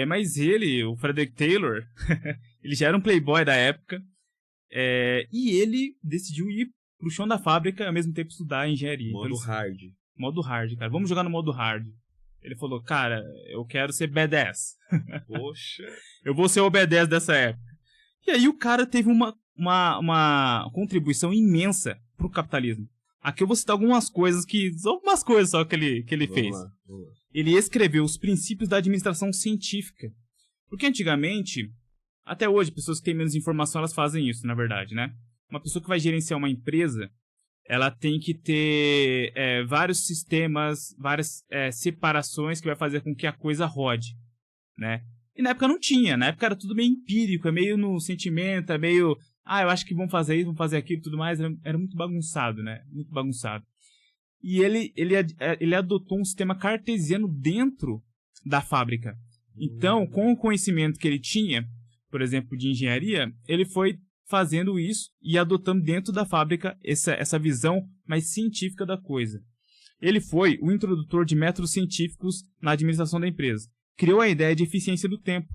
Mas ele, o Frederick Taylor, ele já era um playboy da época, e ele decidiu ir pro chão da fábrica e ao mesmo tempo estudar engenharia. Modo hard. Modo hard, cara. Vamos jogar no modo hard. Ele falou, cara, eu quero ser B10. Poxa. Eu vou ser o B10 dessa época. E aí o cara teve uma contribuição imensa pro capitalismo. Aqui eu vou citar algumas coisas algumas coisas só que ele fez. Vamos lá. Ele escreveu os princípios da administração científica. Porque antigamente, até hoje, pessoas que têm menos informação, elas fazem isso, na verdade, né? Uma pessoa que vai gerenciar uma empresa, ela tem que ter vários sistemas, várias separações que vai fazer com que a coisa rode, né? E na época não tinha, na época era tudo meio empírico, é meio no sentimento, é meio... eu acho que vão fazer isso, vão fazer aquilo e tudo mais. Era muito bagunçado, né? Muito bagunçado. E ele adotou um sistema cartesiano dentro da fábrica. Então, com o conhecimento que ele tinha, por exemplo, de engenharia, ele foi fazendo isso e adotando dentro da fábrica essa visão mais científica da coisa. Ele foi o introdutor de métodos científicos na administração da empresa. Criou a ideia de eficiência do tempo,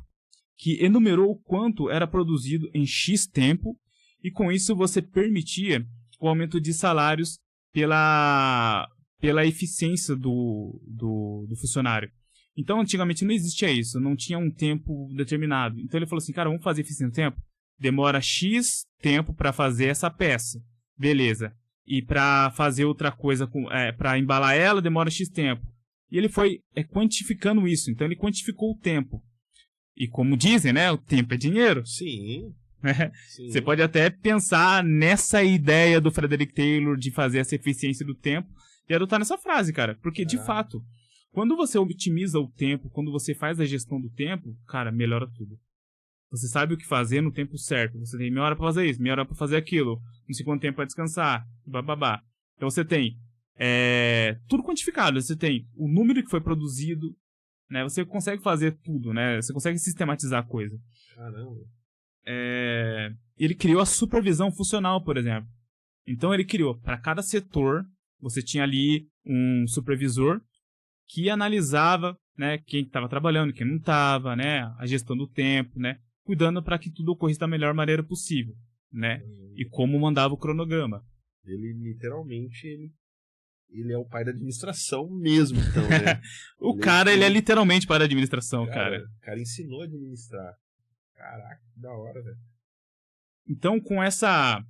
que enumerou o quanto era produzido em X tempo, e com isso você permitia o aumento de salários pela eficiência do funcionário. Então, antigamente não existia isso, não tinha um tempo determinado. Então ele falou assim, cara, vamos fazer eficiência do tempo? Demora X tempo para fazer essa peça. Beleza. E para fazer outra coisa, para embalar ela, demora X tempo. E ele foi quantificando isso. Então ele quantificou o tempo. E como dizem, né? O tempo é dinheiro. Sim. Sim. Você pode até pensar nessa ideia do Frederick Taylor de fazer essa eficiência do tempo e adotar nessa frase, cara. Porque, de fato, quando você otimiza o tempo, quando você faz a gestão do tempo, cara, melhora tudo. Você sabe o que fazer no tempo certo. Você tem meia hora pra fazer isso, meia hora pra fazer aquilo, não sei quanto tempo pra descansar, bababá. Então você tem tudo quantificado. Você tem o número que foi produzido, né? Você consegue fazer tudo, né? Você consegue sistematizar a coisa. Caramba. Ele criou a supervisão funcional, por exemplo. Então ele criou, para cada setor, você tinha ali um supervisor que analisava, né, quem estava trabalhando, quem não estava, né, a gestão do tempo, né, cuidando para que tudo ocorresse da melhor maneira possível, né, e como mandava o cronograma. Ele literalmente ele é o pai da administração mesmo, então, né? Ele é literalmente pai da administração, cara. O cara ensinou a administrar. Caraca, que da hora, velho. Então, com essa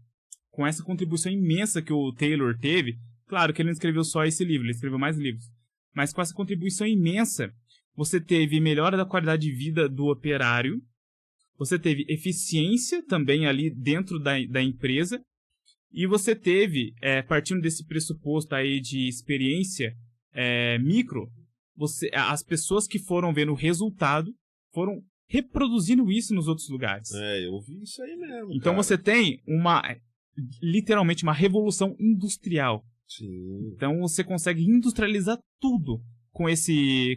contribuição imensa que o Taylor teve, claro que ele não escreveu só esse livro, ele escreveu mais livros, mas com essa contribuição imensa, você teve melhora da qualidade de vida do operário, você teve eficiência também ali dentro da empresa, e você teve, partindo desse pressuposto aí de experiência micro, as pessoas que foram vendo o resultado foram reproduzindo isso nos outros lugares. Eu vi isso aí mesmo. Então você tem literalmente uma revolução industrial. Sim. Então você consegue industrializar tudo com esse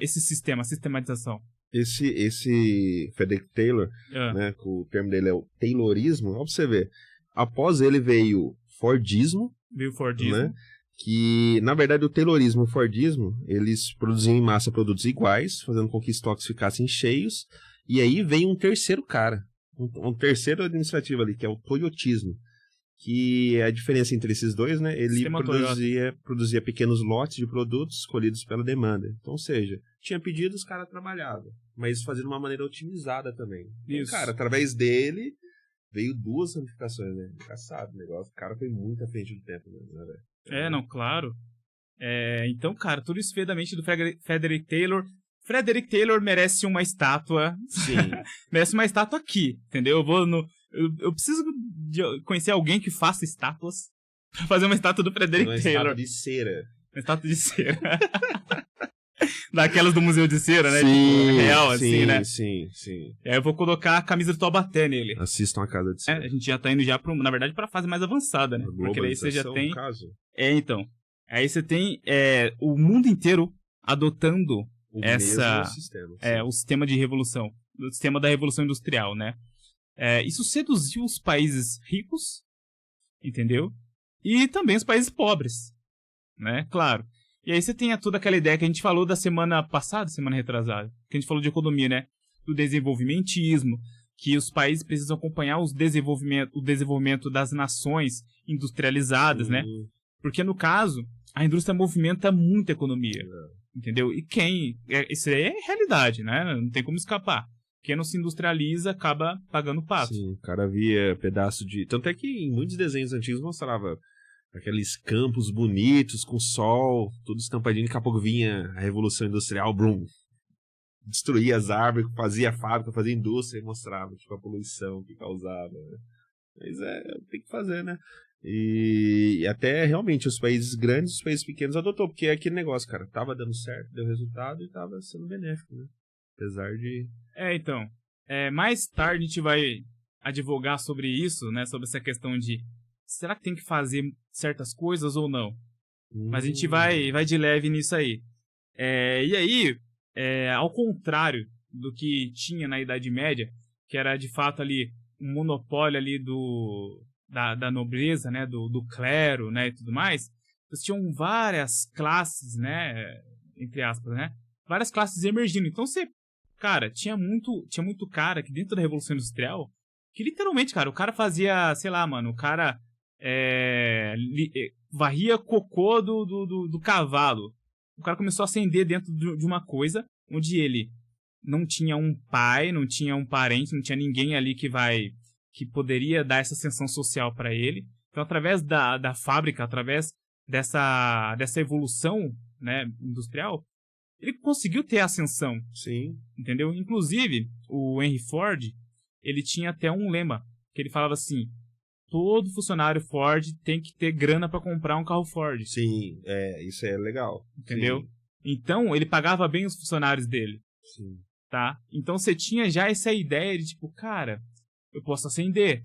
sistema, sistematização. Esse Frederick Taylor, né, o termo dele é o Taylorismo, ó, pra você ver. Após ele veio Fordismo. Né, que, na verdade, o Taylorismo e o Fordismo, eles produziam em massa produtos iguais, fazendo com que estoques ficassem cheios, e aí veio um terceiro cara, um terceiro administrativo ali, que é o Toyotismo, que é a diferença entre esses dois, né? Ele produzia pequenos lotes de produtos escolhidos pela demanda. Então, ou seja, tinha pedido, os caras trabalhavam, mas fazendo de uma maneira otimizada também. Isso. Então, cara, através dele, veio duas ramificações, né? Engraçado o negócio. O cara foi muito à frente do tempo, né, velho? Não, claro. Então, cara, tudo isso veio da mente do Frederick Taylor. Frederick Taylor merece uma estátua. Sim. Merece uma estátua aqui, entendeu? Eu preciso conhecer alguém que faça estátuas pra fazer uma estátua do Frederick Taylor. Uma estátua de cera. Uma estátua de cera. Daquelas do Museu de Cera, né? Sim, tipo, real, sim, assim, né? Sim. E aí eu vou colocar a camisa do Taubaté nele. Assistam a Casa de Cera. A gente já tá indo na verdade, pra fase mais avançada, né? Porque daí você já tem... Caso. Então. Aí você tem o mundo inteiro adotando o sistema de revolução. O sistema da revolução industrial, né? Isso seduziu os países ricos, entendeu? E também os países pobres, né? Claro. E aí você tem toda aquela ideia que a gente falou da semana passada, semana retrasada, que a gente falou de economia, né? Do desenvolvimentismo, que os países precisam acompanhar o desenvolvimento das nações industrializadas, né? Porque, no caso, a indústria movimenta muita economia, entendeu? E isso aí é realidade, né? Não tem como escapar. Quem não se industrializa acaba pagando pato. Sim, o cara via pedaço de... Tanto é que em muitos desenhos antigos mostrava aqueles campos bonitos, com sol, tudo estampadinho, daqui a pouco vinha a Revolução Industrial, brum, destruía as árvores, fazia fábrica, fazia indústria e mostrava tipo, a poluição que causava. Né? Mas tem que fazer, né? E até realmente os países grandes, os países pequenos adotou, porque é aquele negócio, cara, tava dando certo, deu resultado e tava sendo benéfico, né? Apesar de... então, mais tarde a gente vai advogar sobre isso, né? Sobre essa questão de será que tem que fazer certas coisas ou não? Mas a gente vai de leve nisso aí. E aí, ao contrário do que tinha na Idade Média, que era de fato ali um monopólio ali da nobreza, né? Do clero, né? E tudo mais, eles tinham várias classes, né? Entre aspas, né? Várias classes emergindo. Então cara, tinha muito cara que dentro da Revolução Industrial, que literalmente, cara, o cara fazia, sei lá, mano, o cara varria cocô do cavalo. O cara começou a ascender dentro de uma coisa onde ele não tinha um pai, não tinha um parente, não tinha ninguém ali que poderia dar essa ascensão social para ele. Então, através da fábrica, através dessa evolução, né, industrial, ele conseguiu ter ascensão. Sim. Entendeu? Inclusive, o Henry Ford, ele tinha até um lema, que ele falava assim: todo funcionário Ford tem que ter grana para comprar um carro Ford. Sim, isso é legal. Entendeu? Sim. Então, ele pagava bem os funcionários dele. Sim. Tá? Então, você tinha já essa ideia de tipo, cara, eu posso ascender.